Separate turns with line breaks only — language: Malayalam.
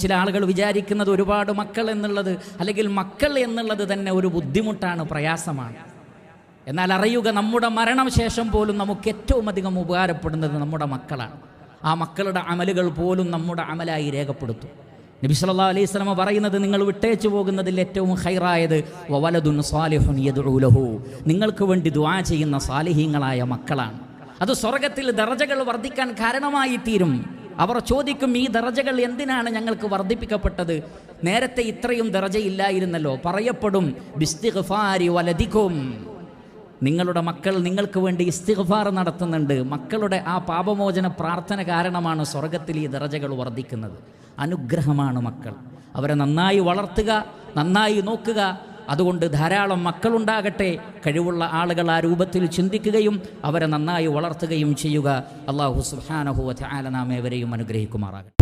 ചില ആളുകൾ വിചാരിക്കുന്നത് ഒരുപാട് മക്കൾ എന്നുള്ളത് അല്ലെങ്കിൽ മക്കൾ എന്നുള്ളത് തന്നെ ഒരു ബുദ്ധിമുട്ടാണ്, പ്രയാസമാണ്. എന്നാൽ അറിയുക, നമ്മുടെ മരണശേഷം പോലും നമുക്ക് ഏറ്റവും അധികം ഉപകാരപ്പെടുന്നത് നമ്മുടെ മക്കളാണ്. ആ മക്കളുടെ അമലുകൾ പോലും നമ്മുടെ അമലായി രേഖപ്പെടുത്തും. നബി സല്ലല്ലാഹു അലൈഹി വസല്ലം പറയുന്നത്, നിങ്ങൾ വിട്ടേച്ചു പോകുന്നതിൽ ഏറ്റവും ഖൈറായത് വവലദുൻ സാലിഹുൻ യദ്ഉ ലഹു, നിങ്ങൾക്ക് വേണ്ടി ദുആ ചെയ്യുന്ന സാലിഹീങ്ങളായ മക്കളാണ്. അത് സ്വർഗ്ഗത്തിൽ ദറജകൾ വർദ്ധിക്കാൻ കാരണമായി തീരും. അവർ ചോദിക്കും, ഈ ദറജകൾ എന്തിനാണ് ഞങ്ങൾക്ക് വർദ്ധിപ്പിക്കപ്പെട്ടത്? നേരത്തെ ഇത്രയും ദറജയില്ലായിരുന്നല്ലോ. പറയപ്പെടും, ബിസ്തിഗ്ഫാരി വലദികും, നിങ്ങളുടെ മക്കൾ നിങ്ങൾക്ക് വേണ്ടി ഇസ്തിഗ്ഫാർ നടത്തുന്നുണ്ട്. മക്കളുടെ ആ പാപമോചന പ്രാർത്ഥന കാരണമാണ് സ്വർഗത്തിൽ ഈ ദറജകൾ വർദ്ധിക്കുന്നത്. അനുഗ്രഹമാണ് മക്കൾ. അവരെ നന്നായി വളർത്തുക, നന്നായി നോക്കുക. അതുകൊണ്ട് ധാരാളം മക്കളുണ്ടാകട്ടെ. കഴിവുള്ള ആളുകൾ ആ രൂപത്തിൽ ചിന്തിക്കുകയും അവരെ നന്നായി വളർത്തുകയും ചെയ്യുക. അല്ലാഹു സുബ്ഹാനഹു വ തആല നാം ഏവരെയും അനുഗ്രഹിക്കുമാറാകട്ടെ.